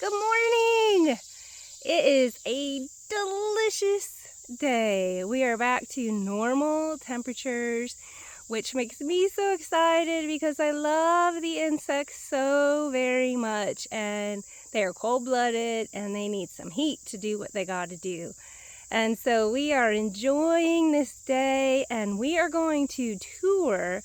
Good morning! It is a delicious day. We are back to normal temperatures, which makes me so excited because I love the insects so very much, and they are cold-blooded and they need some heat to do what they gotta do. And so we are enjoying this day, and we are going to tour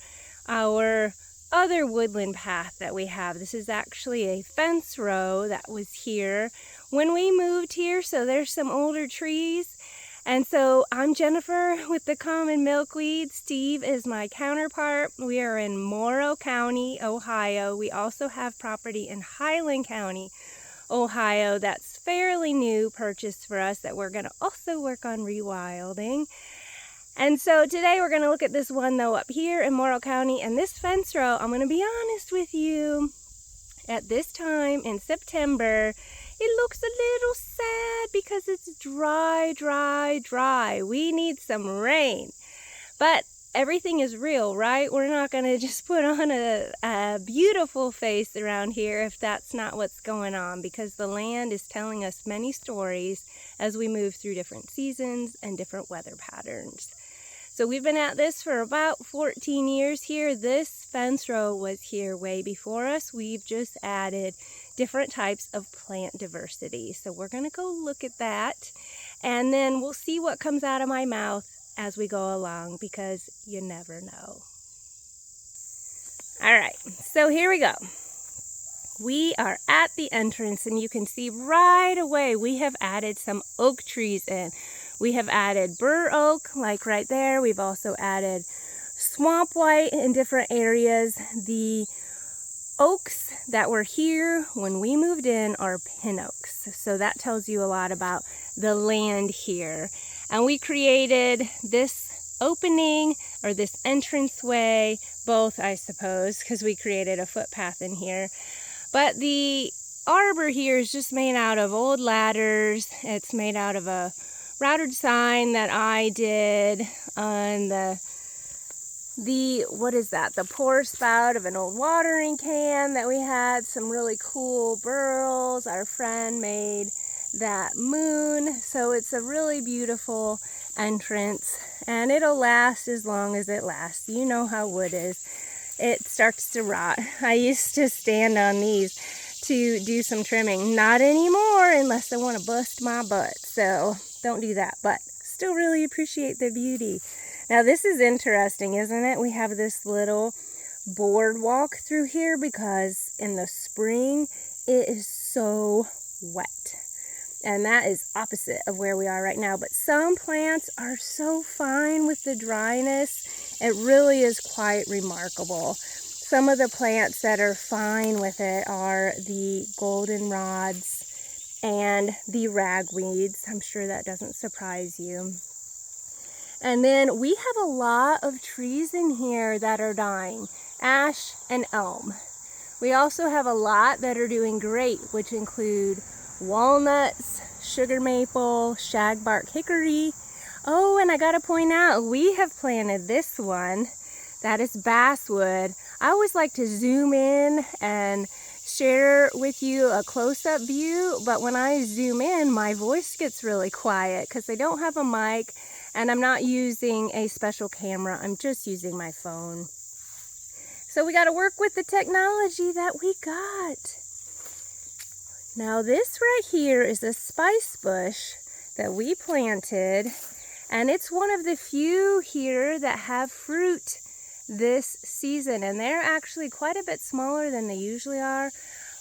our other woodland path that we have. This is actually a fence row that was here when we moved here, so there's some older trees. And so I'm Jennifer with the common milkweed. Steve is my counterpart. We are in Morrow County, Ohio. We also have property in Highland County, Ohio, that's fairly new purchase for us that we're going to also work on rewilding. And so today we're going to look at this one though up here in Morrow County, and this fence row, I'm going to be honest with you, at this time in September, it looks a little sad because it's dry. We need some rain. But everything is real, right? We're not going to just put on a beautiful face around here if that's not what's going on, because the land is telling us many stories as we move through different seasons and different weather patterns. So we've been at this for about 14 years here. This fence row was here way before us. We've just added different types of plant diversity. So we're going to go look at that, and then we'll see what comes out of my mouth as we go along, because you never know. All right, so here we go. We are at the entrance, and you can see right away we have added some oak trees in. We have added bur oak, like right there. We've also added swamp white in different areas. The oaks that were here when we moved in are pin oaks. So that tells you a lot about the land here. And we created this opening, or this entranceway, both I suppose, because we created a footpath in here. But the arbor here is just made out of old ladders. It's made out of a routed sign that I did on the what is that? The pour spout of an old watering can that we had. Some really cool burls. Our friend made that moon. So it's a really beautiful entrance, and it'll last as long as it lasts. You know how wood is. It starts to rot. I used to stand on these to do some trimming. Not anymore, unless I want to bust my butt. So don't do that, but still really appreciate the beauty. Now this is interesting, isn't it? We have this little boardwalk through here because in the spring it is so wet. And that is opposite of where we are right now. But some plants are so fine with the dryness. It really is quite remarkable. Some of the plants that are fine with it are the goldenrods and the ragweeds. I'm sure that doesn't surprise you. And then we have a lot of trees in here that are dying. Ash and elm. We also have a lot that are doing great, which include walnuts, sugar maple, shagbark hickory. Oh, and I gotta point out, we have planted this one. That is basswood. I always like to zoom in and share with you a close-up view, but when I zoom in, my voice gets really quiet because I don't have a mic and I'm not using a special camera. I'm just using my phone. So we got to work with the technology that we got. Now this right here is a spice bush that we planted, and it's one of the few here that have fruit this season, and they're actually quite a bit smaller than they usually are.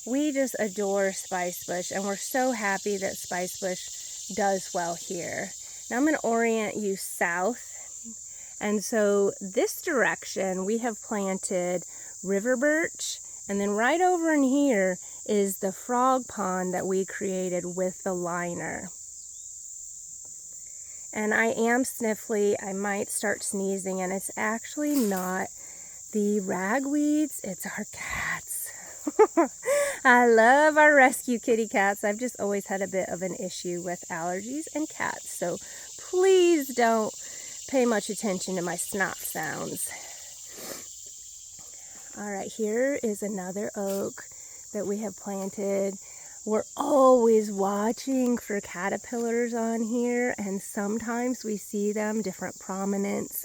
We just adore spice bush, and we're so happy that spice bush does well here. Now I'm going to orient you south, and so this direction we have planted river birch, and then right over in here is the frog pond that we created with the liner. And I am sniffly. I might start sneezing, and it's actually not the ragweeds, it's our cats. I love our rescue kitty cats. I've just always had a bit of an issue with allergies and cats, so please don't pay much attention to my snot sounds. All right, here is another oak that we have planted We're always watching for caterpillars on here, and sometimes we see them, different prominence.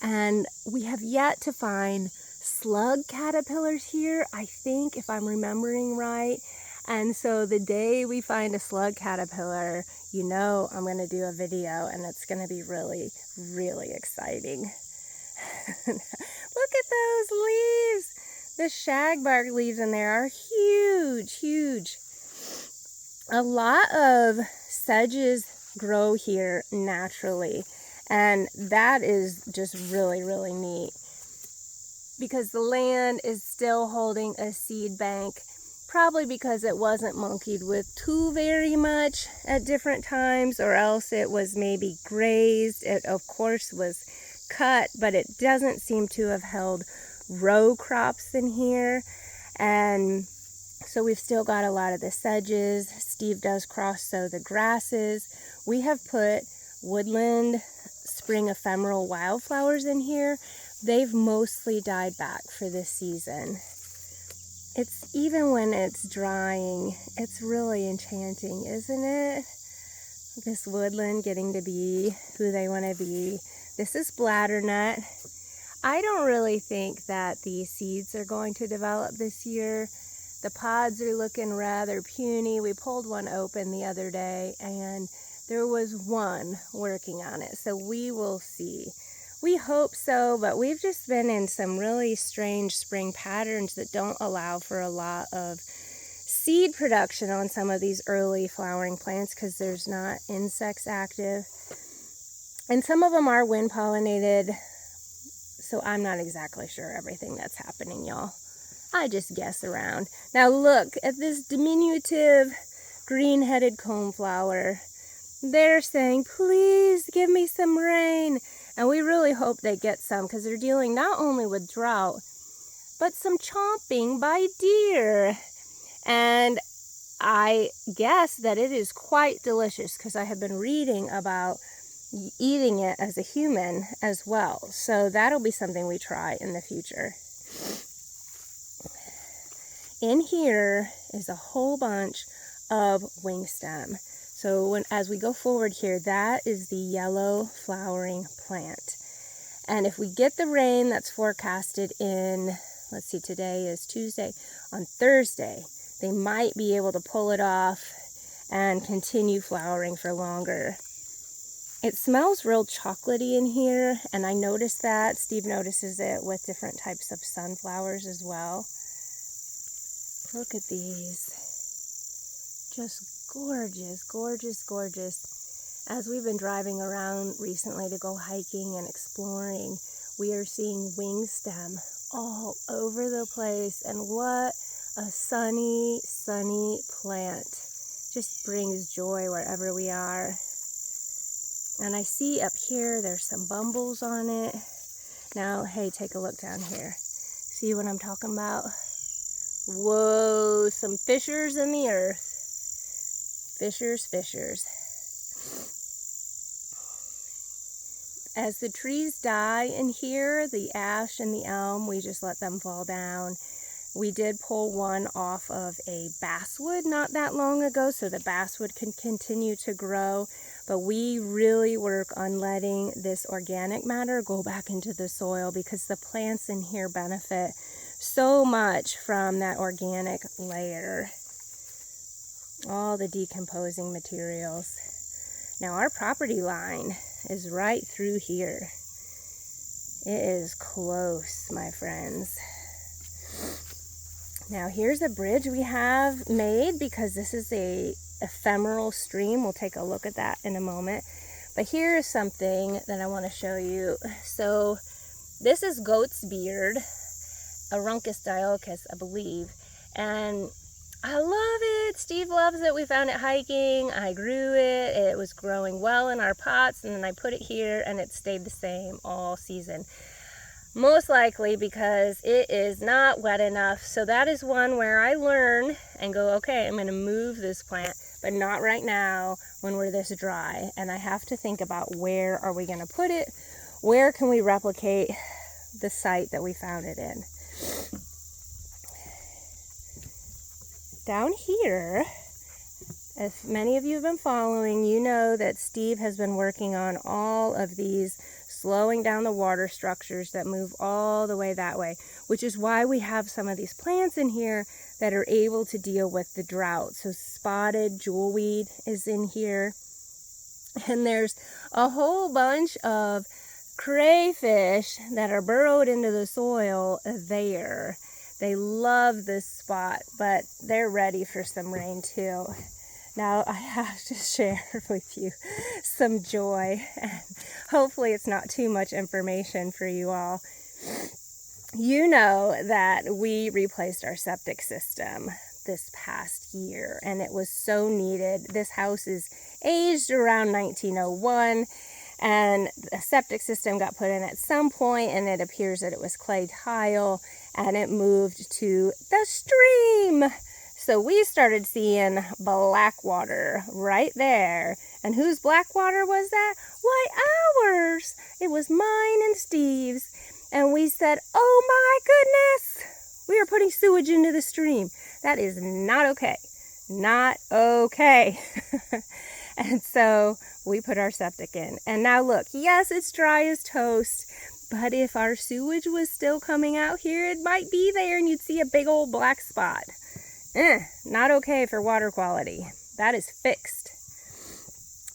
And we have yet to find slug caterpillars here, I think, if I'm remembering right. And so the day we find a slug caterpillar, you know I'm going to do a video, and it's going to be really, really exciting. Look at those leaves. The shagbark leaves in there are huge, huge. A lot of sedges grow here naturally, and that is just really, really neat because the land is still holding a seed bank, probably because it wasn't monkeyed with too very much at different times, or else it was maybe grazed. It of course was cut, but it doesn't seem to have held row crops in here. And so we've still got a lot of the sedges. Steve does cross sow the grasses. We have put woodland spring ephemeral wildflowers in here. They've mostly died back for this season. It's even when it's drying, it's really enchanting, isn't it? This woodland getting to be who they want to be. This is bladdernut. I don't really think that the seeds are going to develop this year. The pods are looking rather puny. We pulled one open the other day and there was one working on it. So we will see. We hope so, but we've just been in some really strange spring patterns that don't allow for a lot of seed production on some of these early flowering plants because there's not insects active. And some of them are wind pollinated. So I'm not exactly sure everything that's happening, y'all. I just guess around. Now look at this diminutive green-headed coneflower. They're saying, please give me some rain. And we really hope they get some because they're dealing not only with drought, but some chomping by deer. And I guess that it is quite delicious because I have been reading about eating it as a human as well. So that'll be something we try in the future. In here is a whole bunch of wingstem. So as we go forward here, that is the yellow flowering plant. And if we get the rain that's forecasted in, let's see, today is Tuesday, on Thursday, they might be able to pull it off and continue flowering for longer. It smells real chocolatey in here, and I noticed that. Steve notices it with different types of sunflowers as well. Look at these. Just gorgeous, gorgeous, gorgeous. As we've been driving around recently to go hiking and exploring, we are seeing wingstem all over the place. And what a sunny, sunny plant. Just brings joy wherever we are. And I see up here, there's some bumbles on it. Now, hey, take a look down here. See what I'm talking about? Whoa, some fissures in the earth. Fissures, fissures. As the trees die in here, the ash and the elm, we just let them fall down. We did pull one off of a basswood not that long ago, so the basswood can continue to grow. But we really work on letting this organic matter go back into the soil because the plants in here benefit so much from that organic layer. All the decomposing materials. Now our property line is right through here. It is close, my friends. Now here's a bridge we have made because this is a ephemeral stream. We'll take a look at that in a moment. But here is something that I want to show you. So this is goat's beard, Aruncus dioicus, I believe. And I love it. Steve loves it. We found it hiking. I grew it. It was growing well in our pots, and then I put it here and it stayed the same all season. Most likely because it is not wet enough. So that is one where I learn and go, okay, I'm going to move this plant, but not right now when we're this dry. And I have to think about where are we going to put it? Where can we replicate the site that we found it in? Down here, If many of you have been following, you know that Steve has been working on all of these slowing down the water structures that move all the way that way, which is why we have some of these plants in here that are able to deal with the drought. So spotted jewelweed is in here, and there's a whole bunch of crayfish that are burrowed into the soil there. They love this spot, but they're ready for some rain too. Now I have to share with you some joy, and hopefully it's not too much information for you all. You know that we replaced our septic system this past year, and it was so needed. This house is aged around 1901, and the septic system got put in at some point, and it appears that it was clay tile, and it moved to the stream. So we started seeing black water right there. And whose black water was that? Why, ours. It was mine and Steve's. And we said, oh my goodness, we are putting sewage into the stream. That is not okay. Not okay. And so we put our septic in. And now look, yes, it's dry as toast, but if our sewage was still coming out here, it might be there and you'd see a big old black spot. Not okay for water quality. That is fixed.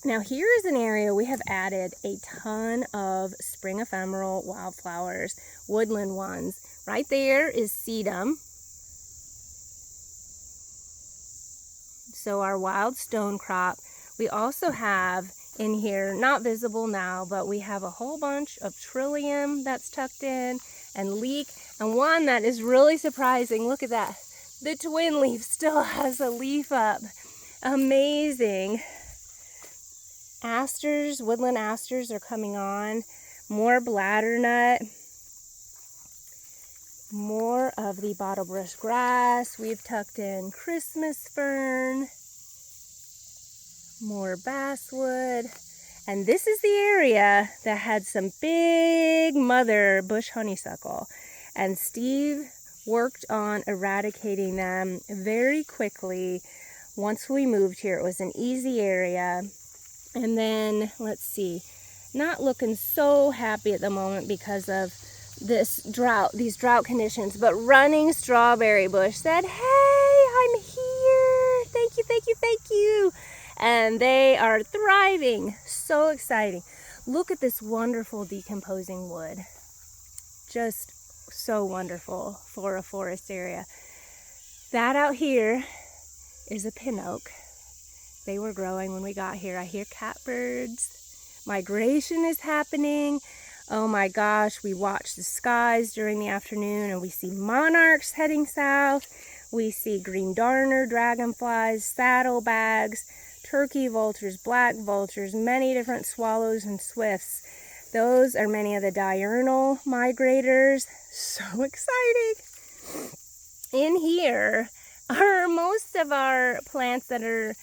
Now here is an area we have added a ton of spring ephemeral wildflowers, woodland ones. Right there is sedum. So our wild stonecrop. We also have in here, not visible now, but we have a whole bunch of trillium that's tucked in, and leek, and one that is really surprising. Look at that. The twin leaf still has a leaf up. Amazing. Asters, woodland asters are coming on. More bladdernut. More of the bottlebrush grass. We've tucked in Christmas fern. More basswood. And this is the area that had some big mother bush honeysuckle. And Steve worked on eradicating them very quickly. Once we moved here, it was an easy area. And then, let's see, not looking so happy at the moment because of this drought, these drought conditions, but running strawberry bush said, hey, I'm here. Thank you, thank you, thank you. And they are thriving. So exciting. Look at this wonderful decomposing wood. Just so wonderful for a forest area. That out here is a pin oak. They were growing when we got here. I hear catbirds. Migration is happening. Oh my gosh, we watch the skies during the afternoon and we see monarchs heading south. We see green darner dragonflies, saddlebags, turkey vultures, black vultures, many different swallows and swifts. Those are many of the diurnal migrators. So exciting. In here are most of our plants that are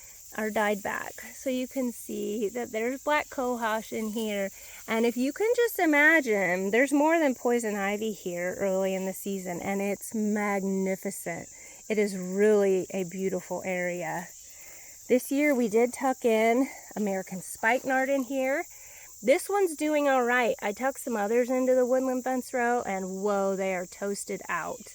died back. So you can see that there's black cohosh in here. And if you can just imagine, there's more than poison ivy here early in the season, and it's magnificent. It is really a beautiful area. This year we did tuck in American spikenard in here. This one's doing all right. I tucked some others into the woodland fence row, and whoa, they are toasted out.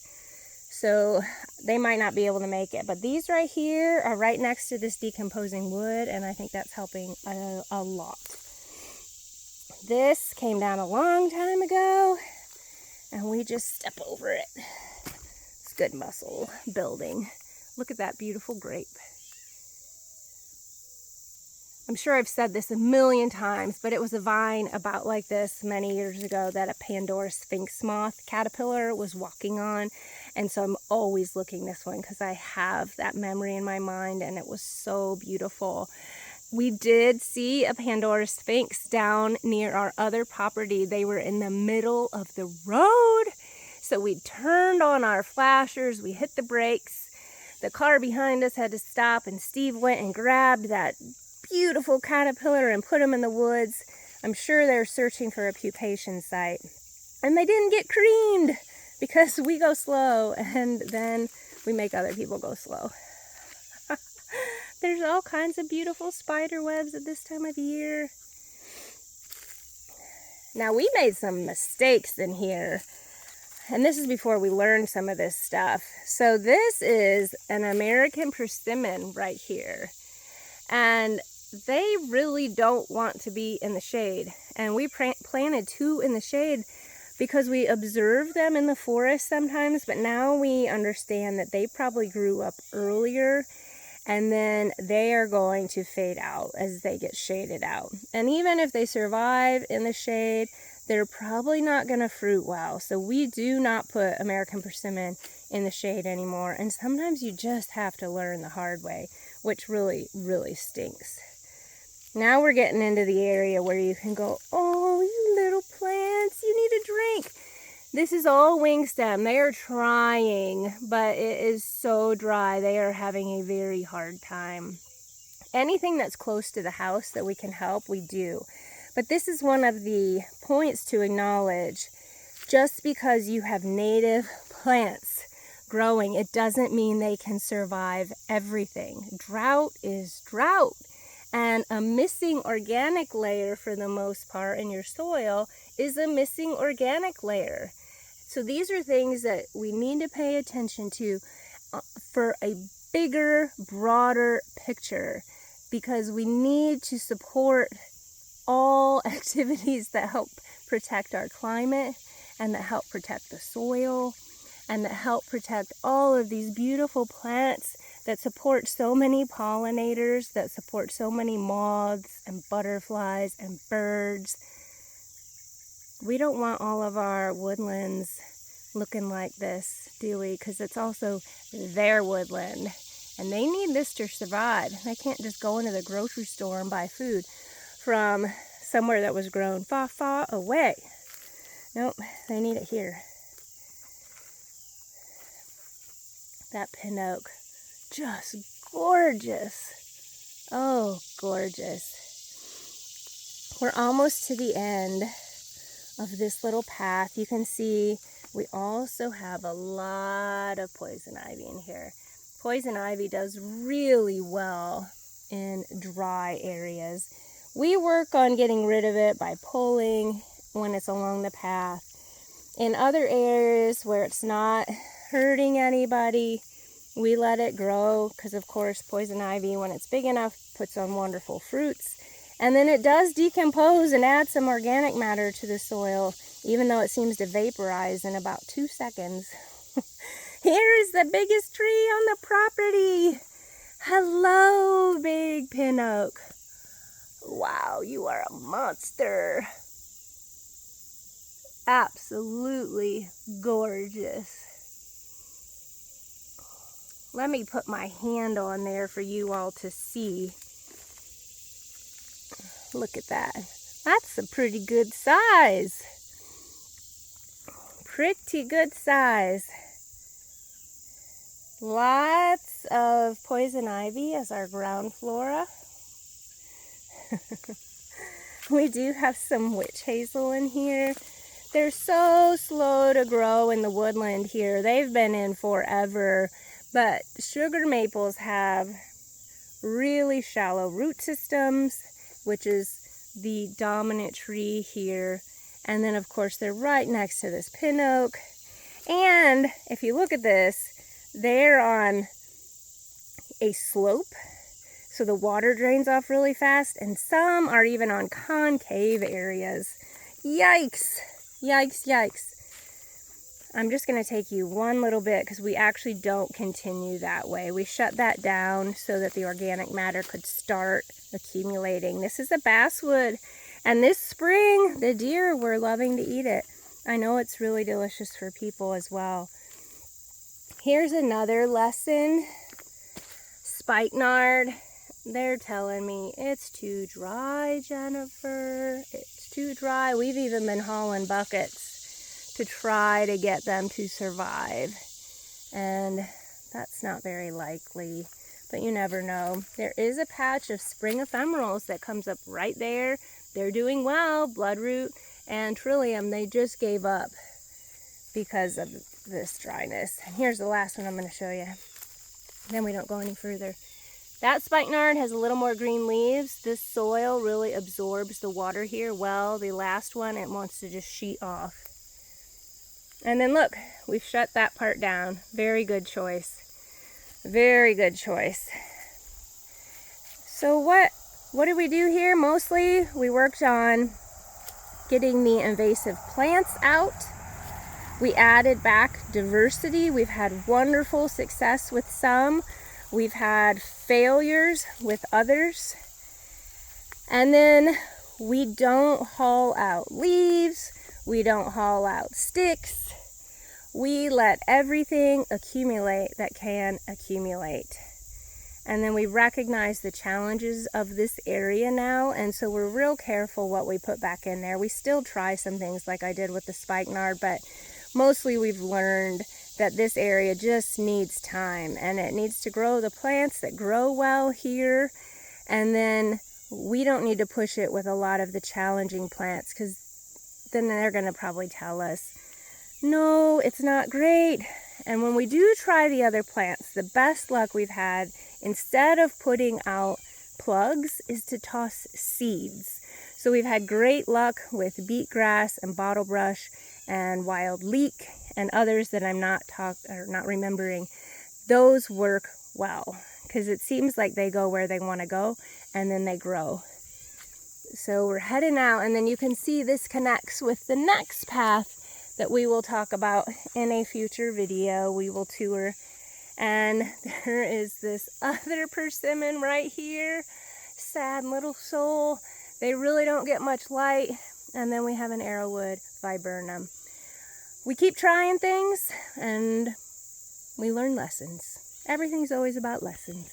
So they might not be able to make it. But these right here are right next to this decomposing wood, and I think that's helping a lot. This came down a long time ago, and we just step over it. It's good muscle building. Look at that beautiful grape. I'm sure I've said this a million times, but it was a vine about like this many years ago that a Pandora sphinx moth caterpillar was walking on. And so I'm always looking this one because I have that memory in my mind, and it was so beautiful. We did see a Pandora sphinx down near our other property. They were in the middle of the road. So we turned on our flashers, we hit the brakes. The car behind us had to stop, and Steve went and grabbed that beautiful caterpillar and put him in the woods. I'm sure they're searching for a pupation site. And they didn't get creamed because we go slow, and then we make other people go slow. There's all kinds of beautiful spider webs at this time of year. Now, we made some mistakes in here, and this is before we learned some of this stuff. So this is an American persimmon right here, and they really don't want to be in the shade. And we planted 2 in the shade because we observe them in the forest sometimes, but now we understand that they probably grew up earlier, and then they are going to fade out as they get shaded out. And even if they survive in the shade, they're probably not going to fruit well. So we do not put American persimmon in the shade anymore. And sometimes you just have to learn the hard way, which really, really stinks. Now we're getting into the area where you can go, oh, you little plants, you need a drink. This is all wing stem. They are trying, but it is so dry. They are having a very hard time. Anything that's close to the house that we can help, we do. But this is one of the points to acknowledge. Just because you have native plants growing, it doesn't mean they can survive everything. Drought is drought. And a missing organic layer, for the most part, in your soil is a missing organic layer. So these are things that we need to pay attention to for a bigger, broader picture, because we need to support all activities that help protect our climate and that help protect the soil and that help protect all of these beautiful plants that support so many pollinators, that support so many moths and butterflies and birds. We don't want all of our woodlands looking like this, do we? Because it's also their woodland, and they need this to survive. They can't just go into the grocery store and buy food from somewhere that was grown far, far away. Nope, they need it here. That pin oak, just gorgeous. Oh, gorgeous. We're almost to the end of this little path. You can see we also have a lot of poison ivy in here. Poison ivy does really well in dry areas. We work on getting rid of it by pulling when it's along the path. In other areas where it's not hurting anybody, we let it grow, because of course poison ivy, when it's big enough, puts on wonderful fruits. And then it does decompose and add some organic matter to the soil, even though it seems to vaporize in about 2 seconds. Here is the biggest tree on the property. Hello, big pin oak. Wow, you are a monster. Absolutely gorgeous. Let me put my hand on there for you all to see. Look at that. That's a pretty good size. Pretty good size. Lots of poison ivy as our ground flora. We do have some witch hazel in here. They're so slow to grow in the woodland here. They've been in forever. But sugar maples have really shallow root systems, which is the dominant tree here. And then, of course, they're right next to this pin oak. And if you look at this, they're on a slope, so the water drains off really fast. And some are even on concave areas. Yikes! Yikes, yikes. I'm just going to take you one little bit, because we actually don't continue that way. We shut that down so that the organic matter could start accumulating. This is a basswood, and this spring the deer were loving to eat it. I know it's really delicious for people as well. Here's another lesson. Spikenard. They're telling me it's too dry, Jennifer. It's too dry. We've even been hauling buckets to try to get them to survive, and that's not very likely, but you never know. There is a patch of spring ephemerals that comes up right there. They're doing well. Bloodroot and trillium, they just gave up because of this dryness. And here's the last one I'm going to show you, then we don't go any further. That spikenard has a little more green leaves. This soil really absorbs the water here well. The last one, it wants to just sheet off. And then look, we've shut that part down. Very good choice. Very good choice. So what did we do here? Mostly we worked on getting the invasive plants out. We added back diversity. We've had wonderful success with some. We've had failures with others. And then we don't haul out leaves. We don't haul out sticks. We let everything accumulate that can accumulate. And then we recognize the challenges of this area now, and so we're real careful what we put back in there. We still try some things like I did with the spikenard, but mostly we've learned that this area just needs time, and it needs to grow the plants that grow well here, and then we don't need to push it with a lot of the challenging plants, because then they're going to probably tell us, no, it's not great. And when we do try the other plants, the best luck we've had, instead of putting out plugs, is to toss seeds. So we've had great luck with beetgrass and bottlebrush and wild leek and others that I'm not remembering. Those work well because it seems like they go where they want to go and then they grow. So we're heading out, and then you can see this connects with the next path that we will talk about in a future video. We will tour. And there is this other persimmon right here. Sad little soul. They really don't get much light. And then we have an arrowwood viburnum. We keep trying things and we learn lessons. Everything's always about lessons.